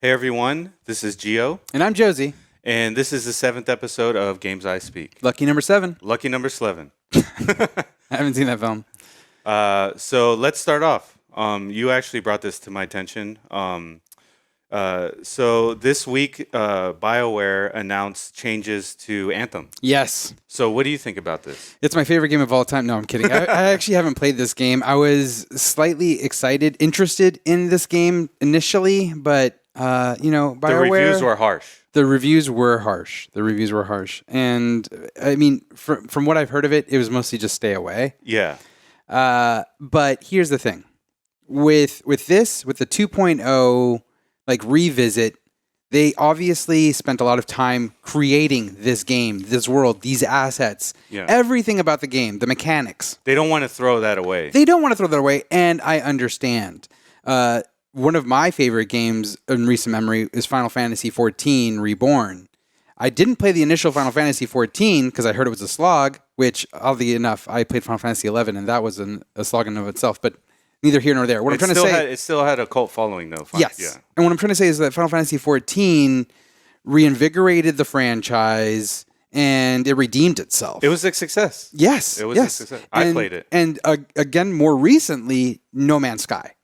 Hey everyone, this is Gio, And I'm Josie. and this is the 7th episode of Games I Speak. Lucky number 7. Lucky number 7. I haven't seen that film. So let's start off. You actually brought this to my attention. So this week, BioWare announced changes to Anthem. Yes. So what do you think about this? It's my favorite game of all time. No, I'm kidding. I actually haven't played this game. I was slightly interested in this game initially, but, BioWare... The reviews were harsh. The reviews were harsh. And, I mean, from what I've heard of it, it was mostly just stay away. Yeah. But here's the thing. With the 2.0... revisit, they obviously spent a lot of time creating this game, this world, these assets, everything about the game, the mechanics. They don't want to throw that away. And I understand. One of my favorite games in recent memory is Final Fantasy XIV Reborn. I didn't play the initial Final Fantasy XIV because I heard it was a slog, which, oddly enough, I played Final Fantasy XI, and that was a slog in and of itself, but neither here nor there. What I'm trying to say... It still had a cult following, though. Yes. Yeah. And what I'm trying to say is that Final Fantasy XIV reinvigorated the franchise and it redeemed itself. It was a success. Yes. It was a success. I played it. And again, more recently, No Man's Sky.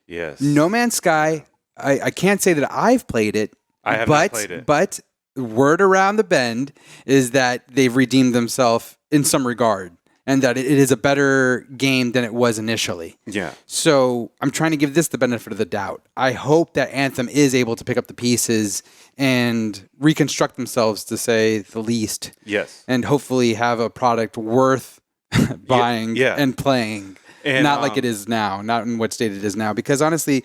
Yes. No Man's Sky, I can't say that I've played it. I haven't played it. But word around the bend is that they've redeemed themselves in some regard. And that it is a better game than it was initially. Yeah. So I'm trying to give this the benefit of the doubt. I hope that Anthem is able to pick up the pieces and reconstruct themselves, to say the least. Yes. And hopefully have a product worth buying and playing. And, not like it is now, not in what state it is now. Because honestly,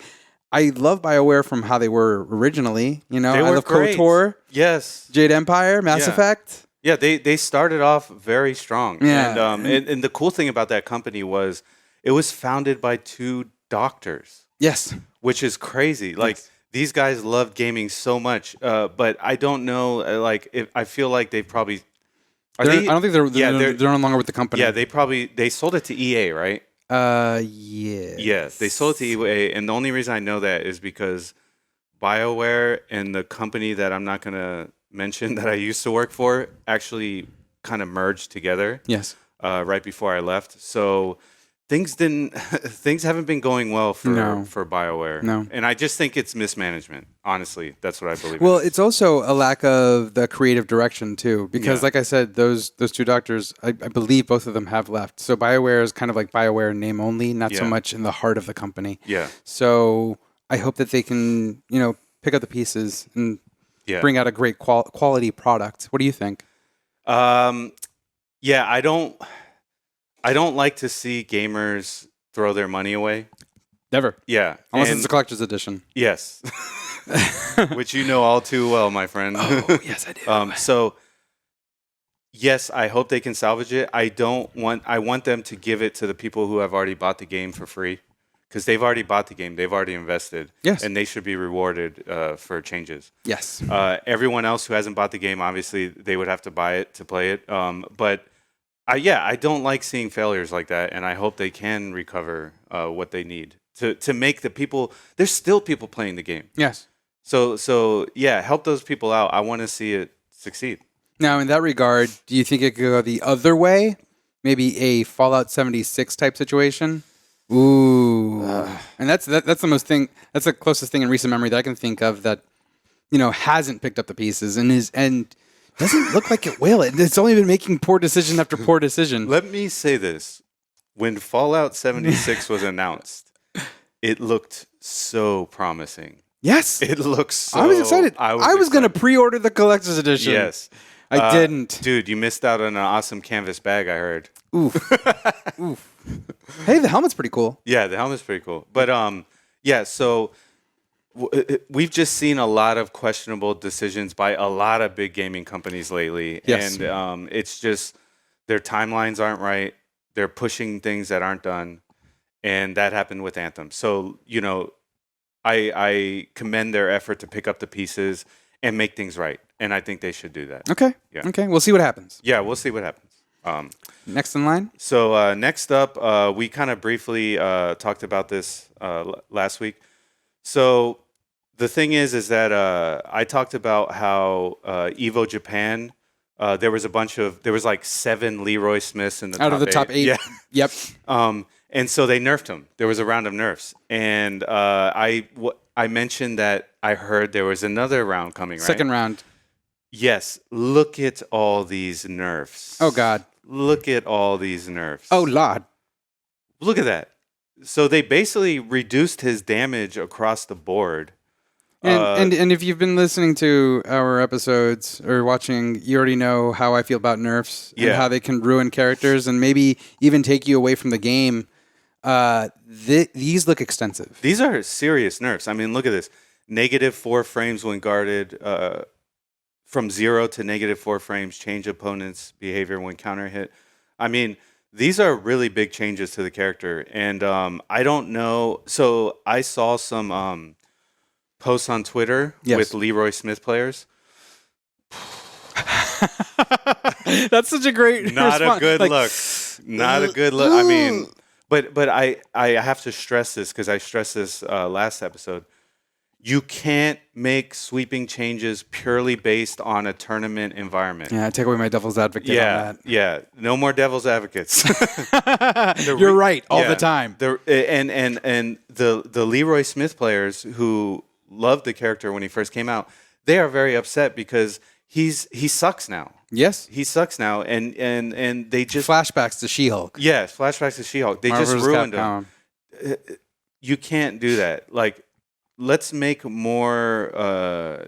I love BioWare from how they were originally. You know, I love KOTOR. Yes. Jade Empire, Mass Effect. Yeah, they started off very strong. Yeah. And the cool thing about that company was it was founded by 2 doctors. Yes. Which is crazy. Like, these guys loved gaming so much. But I don't know, I feel like they probably... I don't think they're no longer with the company. Yeah, they sold it to EA, right? Yes. Yes, they sold it to EA. And the only reason I know that is because BioWare and the company that I'm not going to mention that I used to work for actually kind of merged together. Yes. Right before I left. So things haven't been going well for BioWare. No. And I just think it's mismanagement. Honestly, that's what I believe. Well, it's also a lack of the creative direction too, because like I said, those 2 doctors, I believe both of them have left. So BioWare is kind of like BioWare name only, not so much in the heart of the company. Yeah. So I hope that they can, pick up the pieces and bring out a great quality product. What do you think? Yeah, I don't like to see gamers throw their money away. Never. Yeah. Unless it's a collector's edition. Yes. Which you know all too well, my friend. Oh, yes, I do. So yes, I hope they can salvage it. I want them to give it to the people who have already bought the game for free. Because they've already bought the game, they've already invested, and they should be rewarded for changes. Yes. Everyone else who hasn't bought the game, obviously, they would have to buy it to play it. But I don't like seeing failures like that, and I hope they can recover what they need to make the people. There's still people playing the game. Yes. So yeah, help those people out. I want to see it succeed. Now, in that regard, do you think it could go the other way? Maybe a Fallout 76 type situation? Ooh, and that's the most thing. That's the closest thing in recent memory that I can think of that, hasn't picked up the pieces and doesn't look like it will. It's only been making poor decision after poor decision. Let me say this: when Fallout 76 was announced, it looked so promising. Yes, it looks. So, I was excited. I was going to pre-order the collector's edition. Yes, I didn't. Dude, you missed out on an awesome canvas bag. I heard. Oof. Oof. Hey, the helmet's pretty cool. Yeah, the helmet's pretty cool. But so we've just seen a lot of questionable decisions by a lot of big gaming companies lately. Yes. And it's just their timelines aren't right. They're pushing things that aren't done. And that happened with Anthem. So, I commend their effort to pick up the pieces and make things right. And I think they should do that. Okay. Yeah. Okay. We'll see what happens. Yeah, we'll see what happens. Next in line? So next up, we kind of briefly talked about this last week. So the thing is that I talked about how Evo Japan. There was like 7 Leroy Smiths in the Out of the top 8. Yeah. Yep. And so they nerfed him. There was a round of nerfs, and I mentioned that I heard there was another round coming. Right? Second round. Yes. Look at all these nerfs. Oh God. Look at all these nerfs. Oh Lord. Look at that. So they basically reduced his damage across the board. And if you've been listening to our episodes or watching, you already know how I feel about nerfs and how they can ruin characters and maybe even take you away from the game. These look extensive. These are serious nerfs. I mean, look at this. -4 frames when guarded. From 0 to -4 frames, change opponent's behavior when counter hit. I mean, these are really big changes to the character. And I don't know. So I saw some... posts on Twitter with Leroy Smith players. That's such a great Not response. a good look. Not a good look. I mean, but I have to stress this because I stressed this last episode. You can't make sweeping changes purely based on a tournament environment. Yeah, take away my devil's advocate on that. Yeah. No more devil's advocates. You're right all the time. And the Leroy Smith players who loved the character when he first came out, they are very upset because he sucks now. Yes. He sucks now, and they just... Flashbacks to She-Hulk. Yeah, flashbacks to She-Hulk. They Marvel's just ruined him. You can't do that. Like, let's make more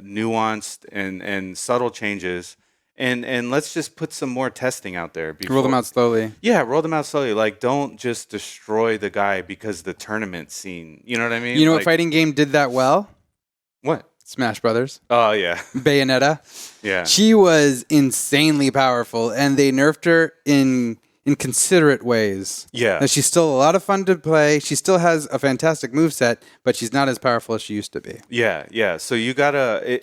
nuanced and subtle changes, and let's just put some more testing out there. Roll them out slowly. Yeah, roll them out slowly. Like, don't just destroy the guy because the tournament scene. You know what I mean? You know what fighting game did that well? What? Smash Brothers. Oh, yeah. Bayonetta. Yeah. She was insanely powerful, and they nerfed her in considerate ways. Yeah. Now, she's still a lot of fun to play. She still has a fantastic moveset, but she's not as powerful as she used to be. Yeah. So you gotta...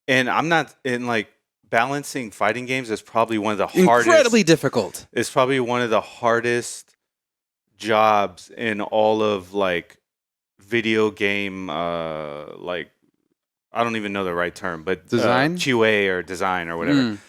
and I'm not... in like, balancing fighting games is probably one of the hardest... Incredibly difficult. It's probably one of the hardest jobs in all of, like, video game, like... I don't even know the right term, but design, QA or design or whatever.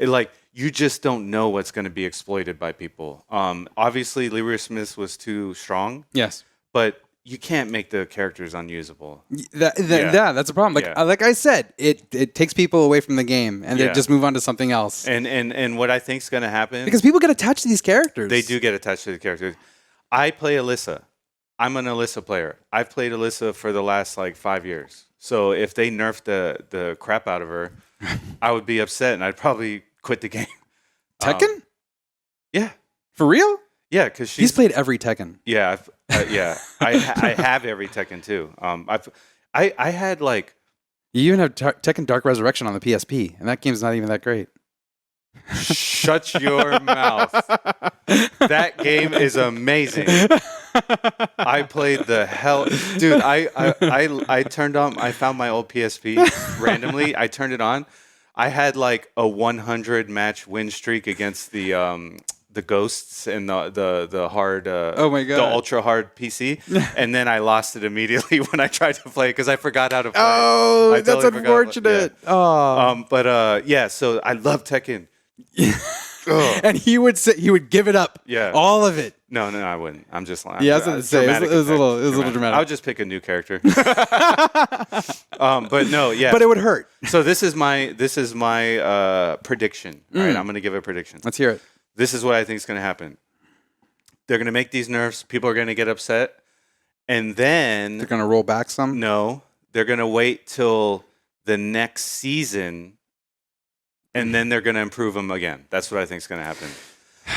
Like, you just don't know what's going to be exploited by people. Obviously, Leroy Smith was too strong. Yes, but you can't make the characters unusable. That's a problem. Like I said, it takes people away from the game, and they just move on to something else. And what I think is going to happen, because people get attached to these characters. They do get attached to the characters. I play Alyssa. I'm an Alyssa player. I've played Alyssa for the last like 5 years. So if they nerfed the crap out of her, I would be upset and I'd probably quit the game. Tekken? Yeah. For real? Yeah, because he's played every Tekken. Yeah, I have every Tekken too. I had like... You even have Tekken Dark Resurrection on the PSP, and that game's not even that great. Shut your mouth. That game is amazing. I played the hell... Dude, I turned on... I found my old PSP randomly. I turned it on. I had like a 100 match win streak against the ghosts and the hard... oh my God. The ultra hard PC. And then I lost it immediately when I tried to play because I forgot how to play. Oh, that's unfortunate. Yeah. Oh. So I love Tekken. And he would give it up. Yeah. All of it. No, I wouldn't. I'm just lying. Yeah, I was going to say, it was a little dramatic. I would just pick a new character. But no, yeah. But it would hurt. So this is my prediction. All right, I'm going to give a prediction. Let's hear it. This is what I think is going to happen. They're going to make these nerfs. People are going to get upset. And then... They're going to roll back some? No. They're going to wait till the next season, and then they're going to improve them again. That's what I think is going to happen.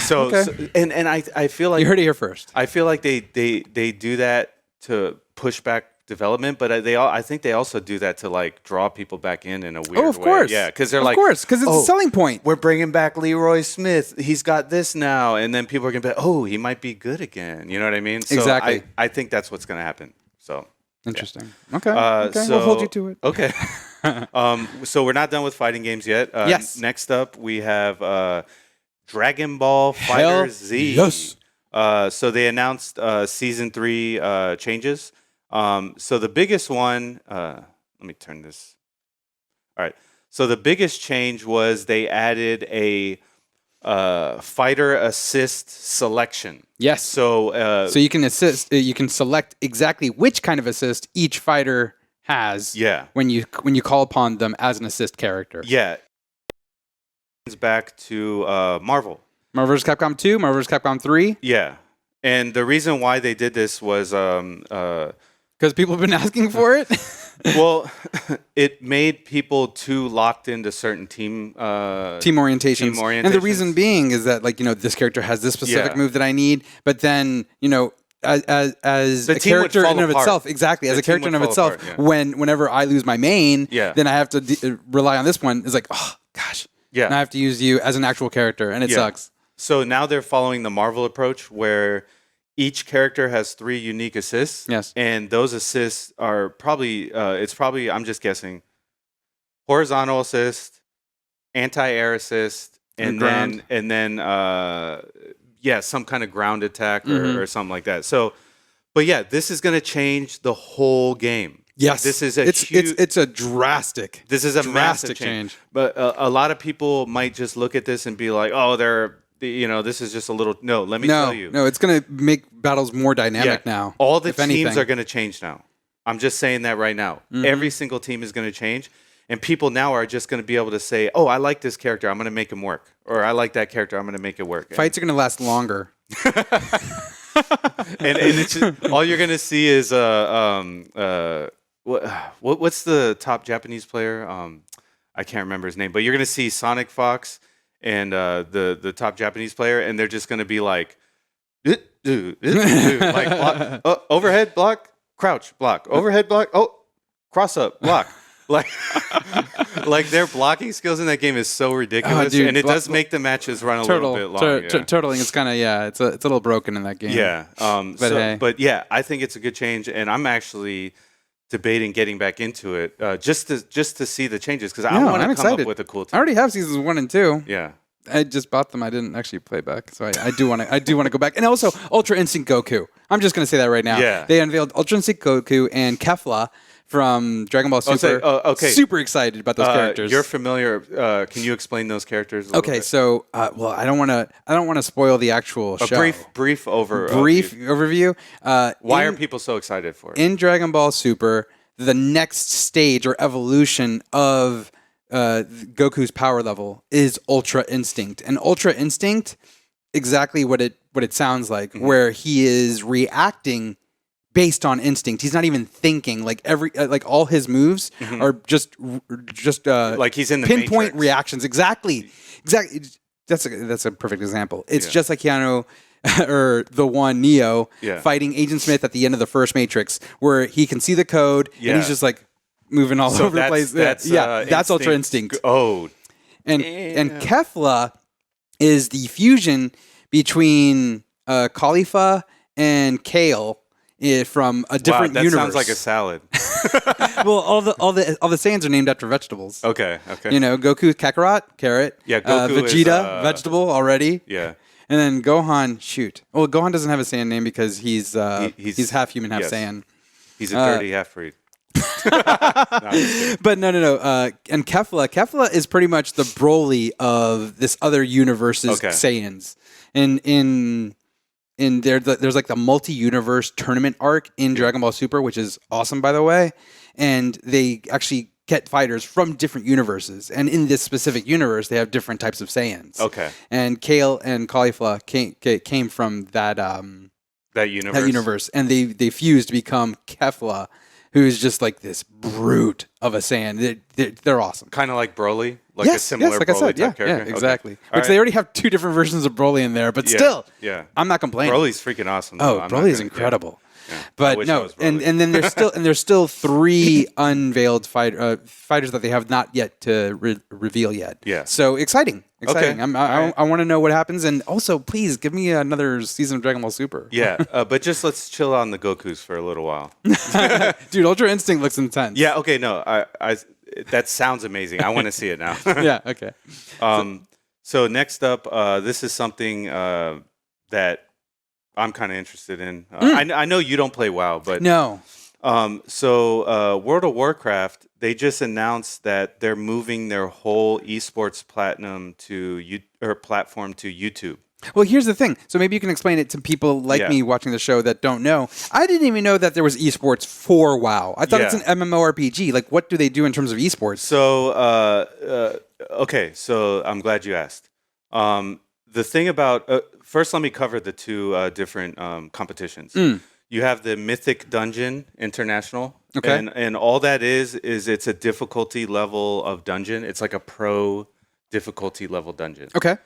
So, okay. I feel like... You heard it here first. I feel like they do that to push back development, but I think they also do that to like draw people back in a weird way. Oh, of course. Yeah, because they're of course, because it's a selling point. We're bringing back Leroy Smith. He's got this now, and then people are going to be, oh, he might be good again. You know what I mean? So exactly. I think that's what's going to happen. So interesting. Yeah. Okay. We'll hold you to it. Okay. So we're not done with fighting games yet. Yes. Next up, we have Dragon Ball FighterZ. Yes. So they announced Season 3 changes. So the biggest one, let let me turn this. All right. So the biggest change was they added a fighter assist selection. Yes. So so you can assist. You can select exactly which kind of assist each fighter has. Yeah. When you call upon them as an assist character. Yeah. It's back to Marvel. Marvel vs. Capcom 2, Marvel vs. Capcom 3. Yeah. And the reason why they did this was because people have been asking for it. well, it made people too locked into certain team orientations. And the reason being is that, like, this character has this specific move that I need, but then, as a character in and of itself, exactly, as a character in and of itself, whenever I lose my main, then I have to rely on this one. It's like, oh, gosh. Yeah. And I have to use you as an actual character, and it sucks. So now they're following the Marvel approach where each character has 3 unique assists. Yes. And those assists are probably, I'm just guessing, horizontal assist, anti-air assist, and then some kind of ground attack or something like that. So, but yeah, this is going to change the whole game. Yes, this is it's a drastic. This is a massive change. But a lot of people might just look at this and be like, "Oh, this is just a little." No, let me tell you. No, it's going to make battles more dynamic now. All the teams are going to change now. I'm just saying that right now. Every single team is going to change, and people now are just going to be able to say, "Oh, I like this character. I'm going to make him work," or "I like that character. I'm going to make it work." Fights are going to last longer. and it's just, all you're going to see is what's the top Japanese player? I can't remember his name, but you're going to see Sonic Fox and the top Japanese player, and they're just going to be like, like block, overhead block, crouch block, overhead block, cross up block. Like their blocking skills in that game is so ridiculous, and it does make the matches run a little bit long. Turtling is kind of it's a little broken in that game. Yeah, but yeah, I think it's a good change, and I'm actually debating getting back into it just to see the changes because I want to come up with a cool team. I already have seasons 1 and 2. Yeah, I just bought them. I didn't actually play back, so I do want to go back. And also Ultra Instinct Goku. I'm just going to say that right now. Yeah, they unveiled Ultra Instinct Goku and Kefla from Dragon Ball Super. Okay. Super excited about those characters. You're familiar. Can you explain those characters a little bit? So I don't want to spoil the actual show. Brief overview. Why are people so excited for it? In Dragon Ball Super, the next stage or evolution of Goku's power level is Ultra Instinct. And Ultra Instinct, exactly what it sounds like, where he is reacting based on instinct. He's not even thinking. Like all his moves are just like he's in the pinpoint Matrix. Reactions. Exactly. That's a perfect example. It's just like Keanu or the one Neo fighting Agent Smith at the end of the first Matrix, where he can see the code and he's just like moving all over the place. That's Ultra Instinct. Oh, and Kefla is the fusion between Khalifa and Kale. From a different universe. That sounds like a salad. Well, all the Saiyans are named after vegetables. Okay. Goku, Kakarot, carrot. Yeah, Goku Vegeta, is, vegetable already. Yeah. And then Gohan, shoot. Well, Gohan doesn't have a Saiyan name because he's half human, half Saiyan. He's a dirty half-breed. But no. And Kefla is pretty much the Broly of this other universe's Saiyans. There's like the multi-universe tournament arc in Dragon Ball Super, which is awesome, by the way. And they actually get fighters from different universes. And in this specific universe, they have different types of Saiyans. Okay. And Kale and Caulifla came from that universe. And they fused to become Kefla, who is just like this brute of a Saiyan. They're awesome. Kind of like Broly? Like a similar like Broly I said, type character? Yeah, exactly. Okay. Which they already have 2 different versions of Broly in there, but still, I'm not complaining. Broly's freaking awesome. Broly is incredible. Yeah. But no, and then there's still 3 unveiled fighters that they have not yet to reveal yet. Yeah. So exciting. Okay. I want to know what happens, and also please give me another season of Dragon Ball Super. Yeah, but just let's chill on the Gokus for a little while. Dude, Ultra Instinct looks intense. Yeah. Okay. No. That sounds amazing. I want to see it now. Yeah. Okay. So next up, this is something that I'm kind of interested in. I know you don't play WoW, but no. So World of Warcraft, they just announced that they're moving their whole esports platinum platform to YouTube. Well, here's the thing. So maybe you can explain it to people like me watching the show that don't know. I didn't even know that there was esports for WoW. I thought it's an MMORPG. Like, what do they do in terms of esports? So, okay. So I'm glad you asked. The thing about first, let me cover the two different competitions. You have the Mythic Dungeon International. Okay. And all that is it's a difficulty level of dungeon. It's like a pro difficulty level dungeon. Okay.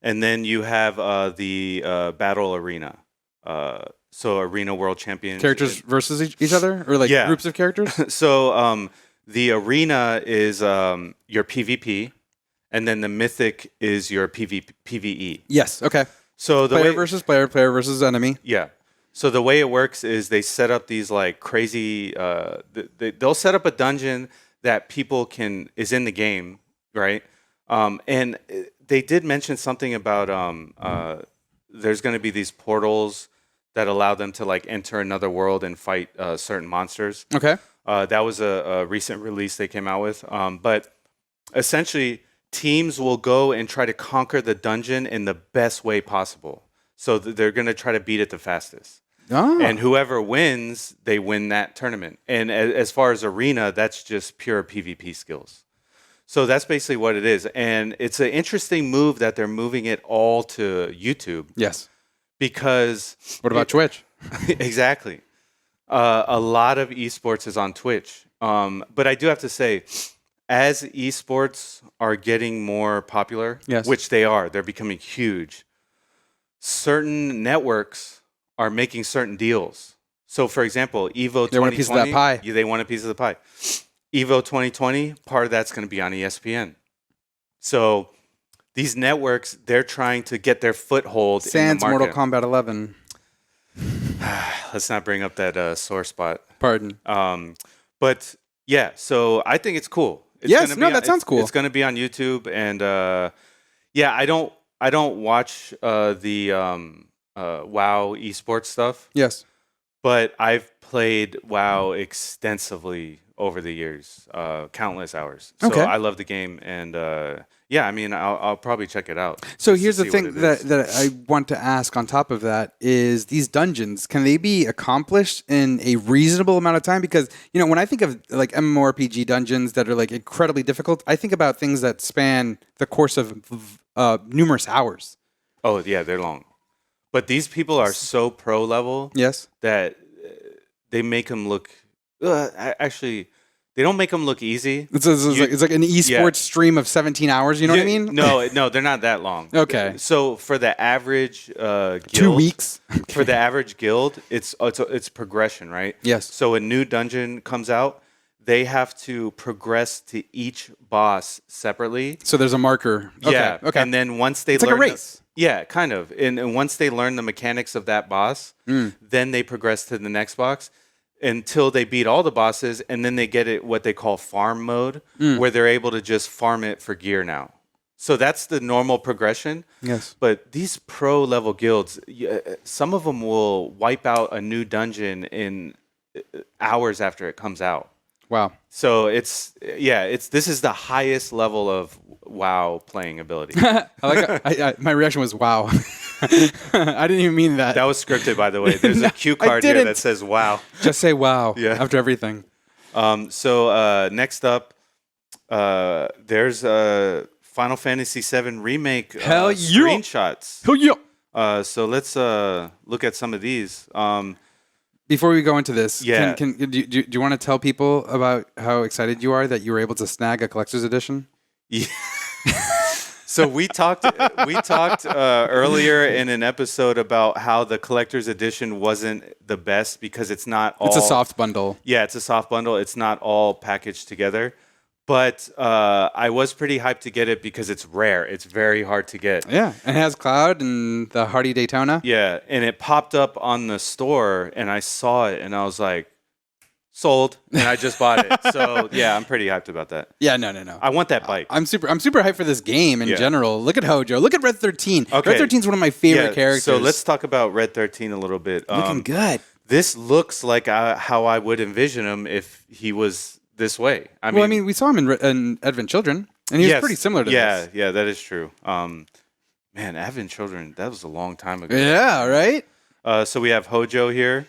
And then you have the Battle Arena. So Arena World Champions. Characters versus each other? Or like groups of characters? So the Arena is your PvP, and then the Mythic is your PvE. Yes, okay. So the player versus player, player versus enemy. Yeah. So the way it works is they set up these like crazy. They'll set up a dungeon that people is in the game, right? And they did mention something about there's going to be these portals that allow them to like enter another world and fight certain monsters. Okay. That was a recent release they came out with. But essentially, teams will go and try to conquer the dungeon in the best way possible. So they're going to try to beat it the fastest. Oh. And whoever wins, they win that tournament. And as far as Arena, that's just pure PvP skills. So that's basically what it is. And it's an interesting move that they're moving it all to YouTube. Yes. Because... What about Twitch? Exactly. A lot of esports is on Twitch. But I do have to say, as esports are getting more popular, which they are, they're becoming huge, certain networks are making certain deals. So, for example, Evo 2020... They want a piece of that pie. They want a piece of the pie. Evo 2020, part of that's going to be on ESPN. So these networks, they're trying to get their foothold in the market. Mortal Kombat 11. Let's not bring up that sore spot. Pardon. But yeah, so I think it's cool. That sounds cool. It's going to be on YouTube, and I don't watch the WoW esports stuff. Yes, but I've played WoW extensively over the years, countless hours. So I love the game, and I mean, I'll probably check it out. So here's the thing that I want to ask on top of that is these dungeons, can they be accomplished in a reasonable amount of time? Because, you know, when I think of like MMORPG dungeons that are like incredibly difficult, I think about things that span the course of numerous hours. Oh, yeah, they're long. But these people are so pro level that they make them look... actually, they don't make them look easy. It's like an esports stream of 17 hours. You know what I mean? No, they're not that long. Okay. So for the average guild, 2 weeks. For the average guild, it's progression, right? Yes. So a new dungeon comes out, they have to progress to each boss separately. So there's a marker. Yeah. Okay. And then once they learn, it's like a race. Yeah, kind of. And once they learn the mechanics of that boss, then they progress to the next boss until they beat all the bosses, and then they get it what they call farm mode, where they're able to just farm it for gear now. So that's the normal progression. Yes. But these pro level guilds, some of them will wipe out a new dungeon in hours after it comes out. Wow. So this is the highest level of WoW playing ability. My reaction was wow. I didn't even mean that. That was scripted, by the way. There's a cue card here that says wow. Just say wow after everything. So next up, there's Final Fantasy VII Remake screenshots. Hell yeah. So let's look at some of these. Before we go into this, do you want to tell people about how excited you are that you were able to snag a collector's edition? Yeah. So we talked earlier in an episode about how the collector's edition wasn't the best because it's not all... It's a soft bundle. Yeah, it's a soft bundle. It's not all packaged together. But I was pretty hyped to get it because it's rare. It's very hard to get. Yeah, and it has Cloud and the Hardy Daytona. Yeah, and it popped up on the store, and I saw it, and I was like, sold, and I just bought it. So yeah, I'm pretty hyped about that. Yeah, no. I want that bike. I'm super hyped for this game in general. Look at Hojo. Look at Red 13. Okay. Red 13 is one of my favorite characters. So let's talk about Red 13 a little bit. Looking good. this looks like how I would envision him if he was this way. I mean, we saw him in Advent Children, and he was pretty similar to this. Yeah, that is true. Man, Advent Children, that was a long time ago. Yeah, right? So we have Hojo here.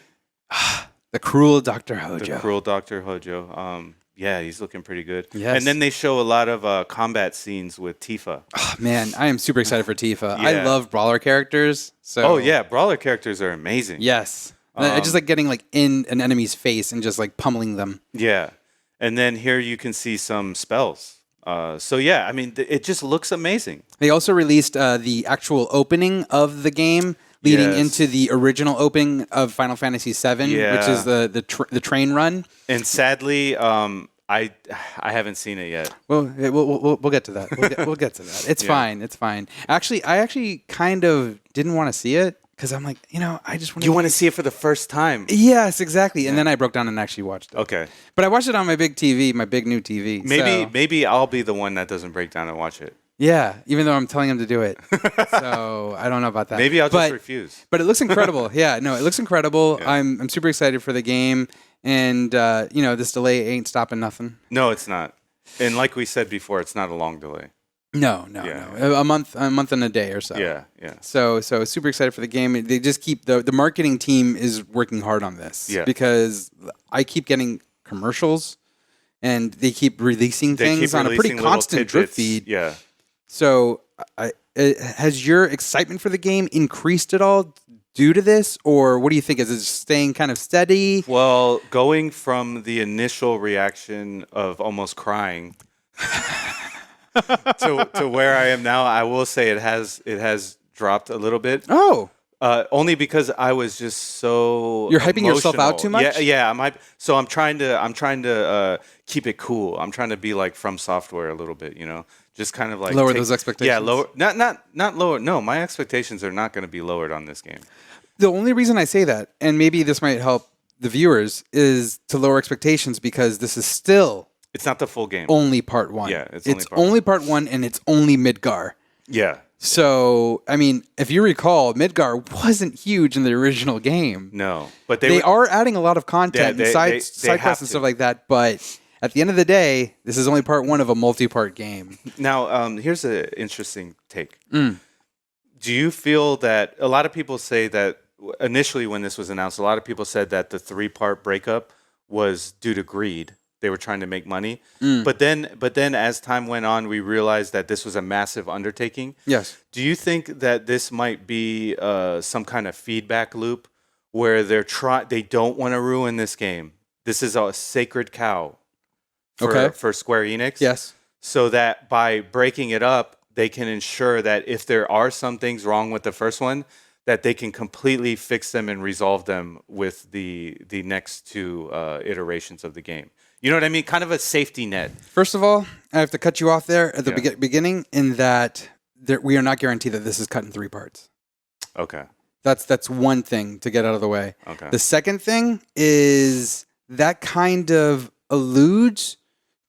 The cruel Dr. Hojo. The cruel Dr. Hojo. Yeah, he's looking pretty good. Yes. And then they show a lot of combat scenes with Tifa. Oh, man, I am super excited for Tifa. Yeah. I love brawler characters. So. Oh, yeah, brawler characters are amazing. Yes. I just like getting like in an enemy's face and just like pummeling them. Yeah. And then here you can see some spells. So, yeah, I mean, it just looks amazing. They also released the actual opening of the game leading into the original opening of Final Fantasy VII, which is the train run. And sadly, I haven't seen it yet. Well, we'll get to that. We'll get to that. It's fine. It's fine. Actually, I kind of didn't want to see it because I'm like, I just want to. You want to see it for the first time? Yes, exactly. And then I broke down and actually watched it. Okay. But I watched it on my big TV, my big new TV. Maybe I'll be the one that doesn't break down and watch it. Yeah, even though I'm telling him to do it. So I don't know about that. Maybe I'll just refuse. But it looks incredible. Yeah, no, it looks incredible. Yeah. I'm super excited for the game. And, this delay ain't stopping nothing. No, it's not. And like we said before, it's not a long delay. No. A month and a day or so. Yeah. So super excited for the game. They just keep the marketing team is working hard on this. Yeah. Because I keep getting commercials and they keep releasing things on a pretty constant drip feed. Yeah. So has your excitement for the game increased at all due to this, or what do you think? Is it staying kind of steady? Well, going from the initial reaction of almost crying to where I am now, I will say it has dropped a little bit. Oh. Only because I was just so You're hyping yourself out too much? Yeah. I'm trying to keep it cool. I'm trying to be like From Software a little bit, just kind of like lower those expectations. Yeah, lower. Not lower. No, my expectations are not going to be lowered on this game. The only reason I say that, and maybe this might help the viewers, is to lower expectations because this is still it's not the full game. Only part one. Yeah, it's only part one, and it's only Midgar. Yeah. So, I mean, if you recall, Midgar wasn't huge in the original game. No, but they are adding a lot of content and side quests and stuff like that. But at the end of the day, this is only part one of a multi-part game. Now, here's an interesting take. Do you feel that a lot of people say that initially when this was announced, a lot of people said that the 3-part breakup was due to greed. They were trying to make money. But then as time went on, we realized that this was a massive undertaking. Yes. Do you think that this might be some kind of feedback loop where they don't want to ruin this game? This is a sacred cow for Square Enix. Yes. So that by breaking it up, they can ensure that if there are some things wrong with the first one, that they can completely fix them and resolve them with the next 2 iterations of the game. You know what I mean? Kind of a safety net. First of all, I have to cut you off there at the beginning in that we are not guaranteed that this is cut in 3 parts. Okay. That's one thing to get out of the way. Okay. The second thing is that kind of alludes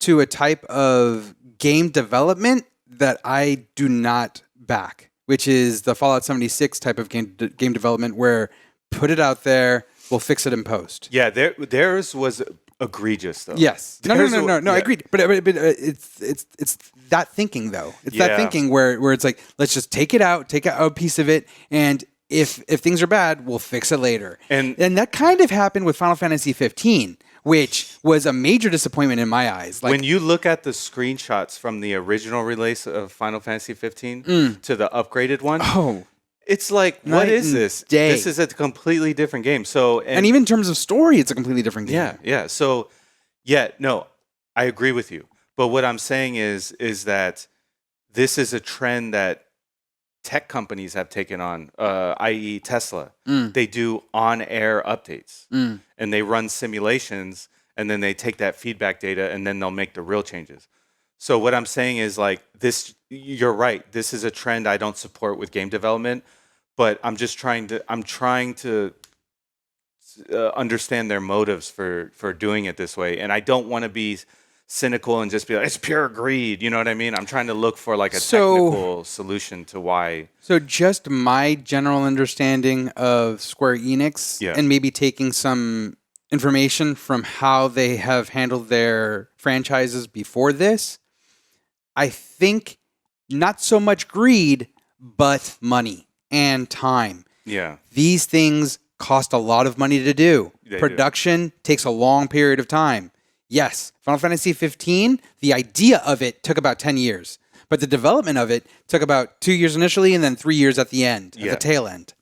to a type of game development that I do not back, which is the Fallout 76 type of game development where put it out there, we'll fix it in post. Yeah, theirs was egregious though. Yes. No. Yeah. I agreed. But it's that thinking though. It's that thinking where it's like, let's just take out a piece of it, and if things are bad, we'll fix it later. And that kind of happened with Final Fantasy 15, which was a major disappointment in my eyes. Like, when you look at the screenshots from the original release of Final Fantasy 15 to the upgraded one, it's like, what is this? This is a completely different game. So, and even in terms of story, it's a completely different game. Yeah. So, no, I agree with you. But what I'm saying is that this is a trend that tech companies have taken on, i.e. Tesla. They do on-air updates and they run simulations, and then they take that feedback data and then they'll make the real changes. So what I'm saying is, like, this, you're right. This is a trend I don't support with game development, but I'm trying to understand their motives for doing it this way. And I don't want to be cynical and just be like, it's pure greed. You know what I mean? I'm trying to look for like a So- technical solution to why. So just my general understanding of Square Enix Yeah. and maybe taking some information from how they have handled their franchises before this, I think not so much greed, but money and time. Yeah. These things cost a lot of money to do. They do. Production takes a long period of time. Yes, Final Fantasy 15, the idea of it took about 10 years. But the development of it took about 2 years initially and then 3 years at the end, at Yeah. the tail end.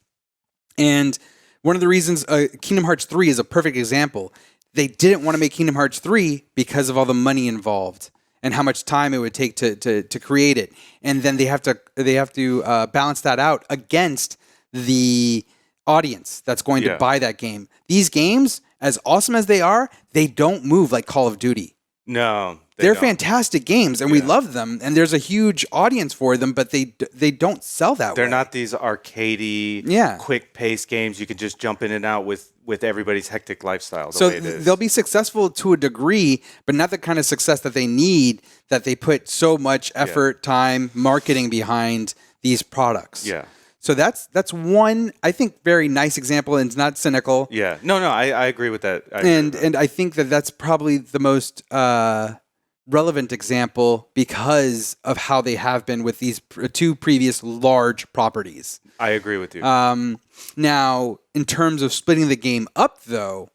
And one of the reasons Kingdom Hearts 3 is a perfect example. They didn't want to make Kingdom Hearts 3 because of all the money involved and how much time it would take to create it. And then they have to balance that out against the audience that's going to Yeah. buy that game. These games, as awesome as they are, they don't move like Call of Duty. No. They're don't. fantastic games, and we Yeah. love them, and there's a huge audience for them, but they don't sell that way. They're not these arcadey, Yeah. quick paced games you could just jump in and out with everybody's hectic lifestyle. The So way it is. they'll be successful to a degree, but not the kind of success that they need, that they put so much effort, time, marketing behind these products. Yeah. So that's one, I think, very nice example, and it's not cynical. Yeah. No, I agree with that. I agree with that. And I think that's probably the most relevant example because of how they have been with these two previous large properties. I agree with you. Now, in terms of splitting the game up, though,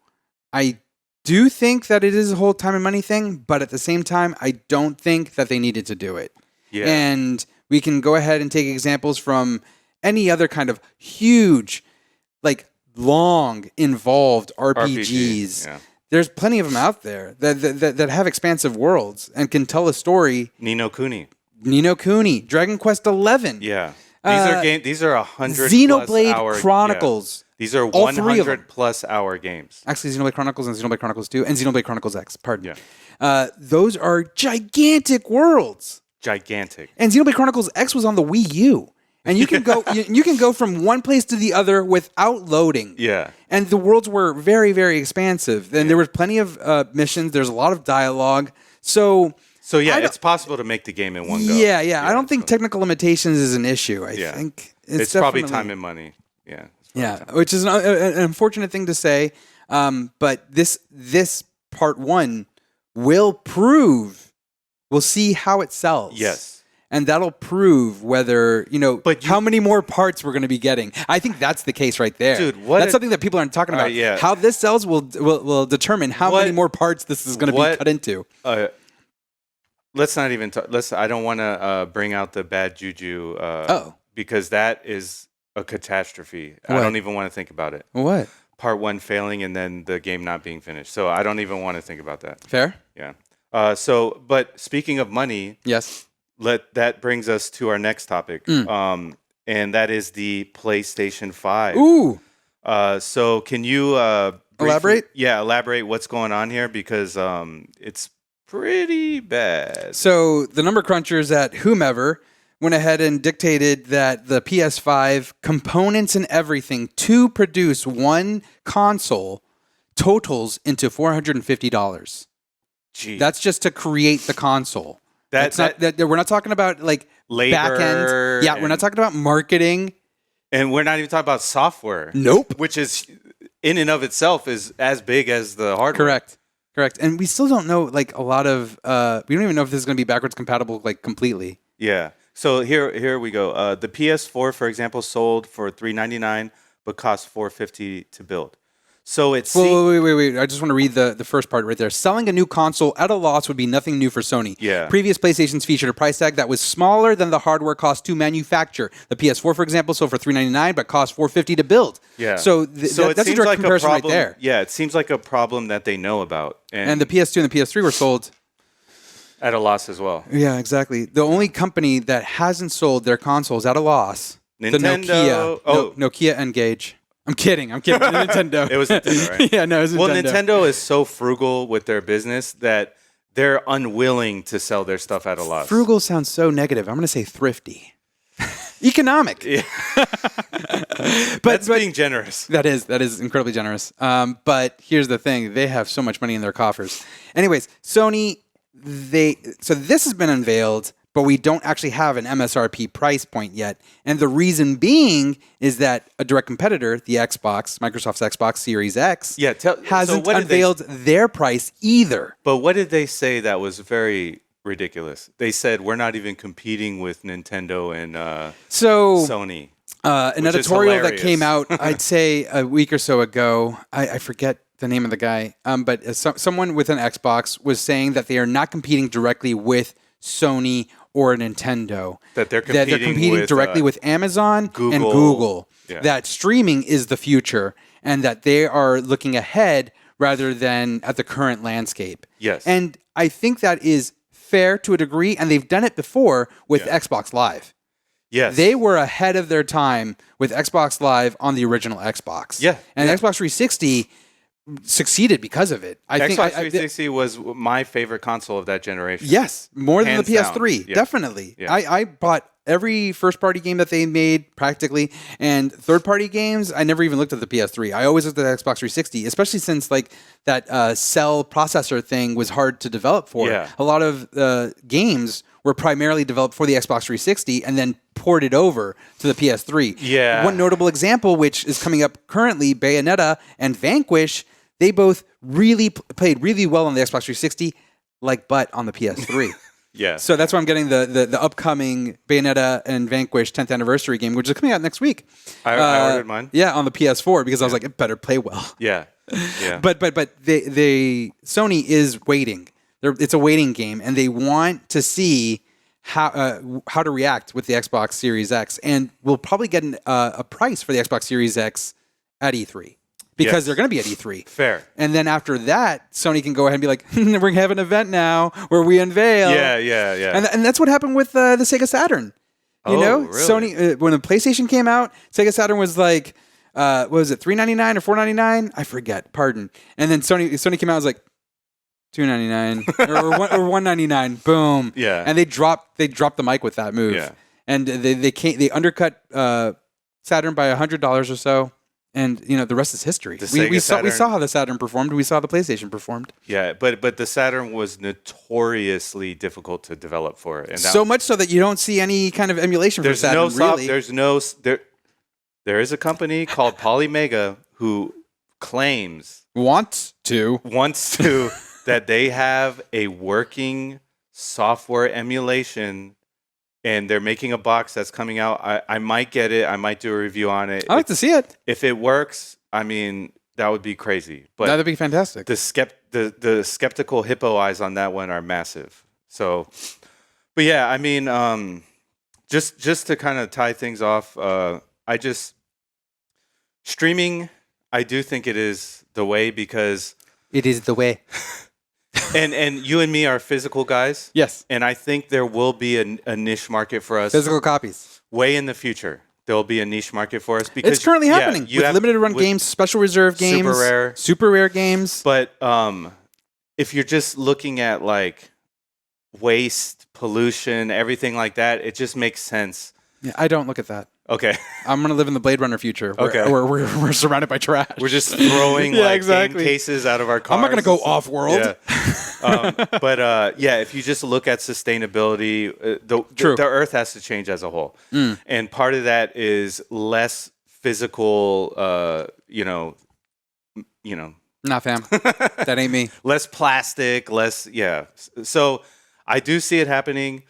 I do think that it is a whole time and money thing, but at the same time, I don't think that they needed to do it. Yeah. And we can go ahead and take examples from any other kind of huge, like long, involved RPGs. Yeah. There's plenty of them out there that have expansive worlds and can tell a story. Ni no Kuni. Ni no Kuni, Dragon Quest XI, Yeah. These are 100 Xenoblade plus hour Chronicles. Yeah. These are All three of them. 100 plus hour games. Actually, Xenoblade Chronicles and Xenoblade Chronicles 2 and Xenoblade Chronicles X. Pardon. Yeah. Those are gigantic worlds. Gigantic. And Xenoblade Chronicles X was on the Wii U. And you can go you can go from one place to the other without loading. Yeah. And the worlds were very, very expansive. And there was plenty of missions. There's a lot of dialogue. So yeah, it's possible to make the game in one go. Yeah. I don't think technical limitations is an issue. I think it's probably time and money. Yeah. Which is an unfortunate thing to say. But this part one will prove. We'll see how it sells. Yes. And that'll prove whether, how many more parts we're going to be getting. I think that's the case right there. Dude, that's something that people aren't talking about. Yeah. How this sells will determine how many more parts this is going to be cut into. Let's not even talk. I don't want to bring out the bad juju because that is a catastrophe. What? I don't even want to think about it. What? Part one failing and then the game not being finished. So I don't even want to think about that. Fair? Yeah. But speaking of money, yes. That brings us to our next topic, and that is the PlayStation 5. Ooh. So can you elaborate? Yeah, elaborate what's going on here because it's pretty bad. So the number crunchers at whomever went ahead and dictated that the PS5 components and everything to produce one console totals into $450. Gee. That's just to create the console. That we're not talking about like labor. Back end. Yeah, we're not talking about marketing. And we're not even talking about software. Nope. Which is in and of itself is as big as the hardware. Correct. And we still don't know like a lot of we don't even know if this is going to be backwards compatible like completely. Yeah. So here we go. The PS4, for example, sold for $399 but cost $450 to build. So it's wait. I just want to read the first part right there. Selling a new console at a loss would be nothing new for Sony. Yeah. Previous PlayStations featured a price tag that was smaller than the hardware cost to manufacture. The PS4, for example, sold for $399 but cost $450 to build. Yeah. So that's a direct like comparison right there. Yeah, it seems like a problem that they know about. And the PS2 and the PS3 were sold at a loss as well. Yeah, exactly. The only company that hasn't sold their consoles at a loss, Nintendo. Nokia N-Gage. I'm kidding. Nintendo. It was Nintendo, right? Yeah, no, it was Nintendo. Well, Nintendo is so frugal with their business that they're unwilling to sell their stuff at a loss. Frugal sounds so negative. I'm going to say thrifty. Economic. Yeah. but That's being generous. That is incredibly generous. But here's the thing. They have so much money in their coffers. Anyways, Sony, so this has been unveiled, but we don't actually have an MSRP price point yet. And the reason being is that a direct competitor, the Xbox, Microsoft's Xbox Series X, hasn't unveiled their price either. But what did they say that was very ridiculous? They said we're not even competing with Nintendo and Sony. An editorial that came out, I'd say a week or so ago, I forget the name of the guy, but someone with an Xbox was saying that they are not competing directly with Sony or Nintendo. That they're competing with, directly with Amazon and Google. Yeah. That streaming is the future and that they are looking ahead rather than at the current landscape. Yes. And I think that is fair to a degree, and they've done it before with Xbox Live. Yes. They were ahead of their time with Xbox Live on the original Xbox. Yeah. And Xbox 360 succeeded because of it. Xbox 360 was my favorite console of that generation. Yes, more than Hands the PS3, down. definitely. Yeah. I bought every first-party game that they made, practically, and third-party games, I never even looked at the PS3. I always looked at the Xbox 360, especially since like that cell processor thing was hard to develop for. Yeah. A lot of games were primarily developed for the Xbox 360 and then ported over to the PS3. Yeah. One notable example, which is coming up currently, Bayonetta and Vanquish, they both really played really well on the Xbox 360, like butt on the PS3. Yeah. So that's why I'm getting the upcoming Bayonetta and Vanquish 10th anniversary game, which is coming out next week. I ordered mine. Yeah, on the PS4 because I was like, it better play well. Yeah. Yeah. But Sony is waiting. It's a waiting game, and they want to see how to react with the Xbox Series X, and we'll probably get a price for the Xbox Series X at E3. Because they're going to be at E3. Fair. And then after that, Sony can go ahead and be like, we're going to have an event now where we unveil. Yeah. And that's what happened with the Sega Saturn. You know? Really? Sony, when the PlayStation came out, Sega Saturn was like, what was it, $399 or $499? I forget. Pardon. And then Sony came out and was like, $299 or $199. Boom. Yeah. And they dropped the mic with that move. Yeah. And they undercut Saturn by $100 or so. And the rest is history. We saw how the Saturn performed. We saw the PlayStation performed. Yeah, but the Saturn was notoriously difficult to develop for, and so much so that you don't see any kind of emulation for Saturn. There is a company called Polymega who claims wants to that they have a working software emulation. And they're making a box that's coming out. I might get it. I might do a review on it. I'd like to see it. If it works, I mean, that would be crazy. But that'd be fantastic. The skeptical hippo eyes on that one are massive. So, but yeah, I mean, just to kind of tie things off, streaming, I do think it is the way because it is the way. And you and me are physical guys. Yes. And I think there will be a niche market for us. Physical copies. Way in the future. There will be a niche market for us. Because it's currently happening with limited run games, special reserve games. Super rare games. But if you're just looking at like waste, pollution, everything like that, it just makes sense. Yeah, I don't look at that. Okay. I'm going to live in the Blade Runner future where we're surrounded by trash. We're just throwing game cases out of our cars. I'm not going to go off-world. Yeah. But if you just look at sustainability, the Earth has to change as a whole. Mm. And part of that is less physical, Nah, fam. That ain't me. Less plastic, So I do see it happening.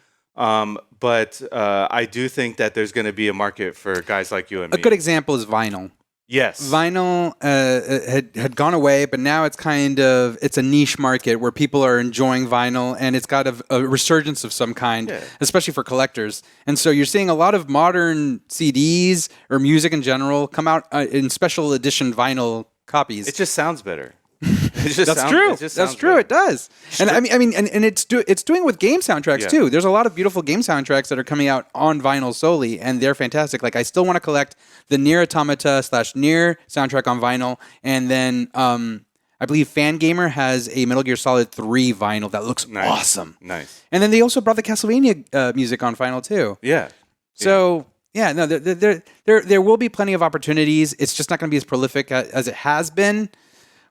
But I do think that there's going to be a market for guys like you and me. A good example is vinyl. Yes. Vinyl had gone away, but now it's a niche market where people are enjoying vinyl, and it's got a resurgence of some kind, especially for collectors. And so you're seeing a lot of modern CDs or music in general come out in special edition vinyl copies. It just sounds better. That's true. It does. And I mean, it's doing with game soundtracks too. There's a lot of beautiful game soundtracks that are coming out on vinyl solely, and they're fantastic. Like I still want to collect the Nier Automata / Nier soundtrack on vinyl, and then I believe Fangamer has a Metal Gear Solid 3 vinyl that looks awesome. Nice. And then they also brought the Castlevania music on vinyl too. Yeah. So. Yeah, no, there will be plenty of opportunities. It's just not going to be as prolific as it has been.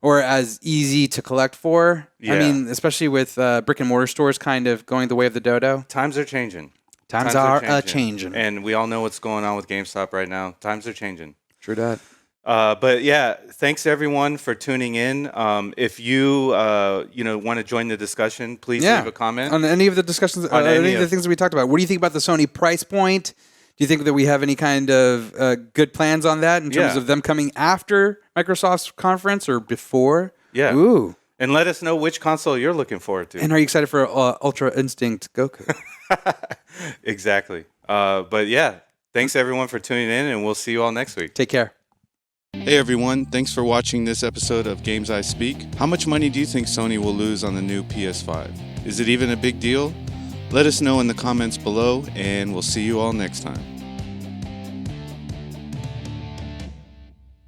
or as easy to collect for. Yeah. I mean, especially with brick and mortar stores kind of going the way of the dodo. Times are changing. Times are changing. And we all know what's going on with GameStop right now. Times are changing. True that. But yeah, thanks everyone for tuning in. If you want to join the discussion, please leave a comment on any of the discussions, on any of the things that we talked about. What do you think about the Sony price point? Do you think that we have any kind of good plans on that in terms of them coming after Microsoft's conference or before? Yeah. Ooh. And let us know which console you're looking forward to. And are you excited for Ultra Instinct Goku? Exactly. But yeah, thanks everyone for tuning in, and we'll see you all next week. Take care. Hey everyone, thanks for watching this episode of Games I Speak. How much money do you think Sony will lose on the new PS5? Is it even a big deal? Let us know in the comments below, and we'll see you all next time.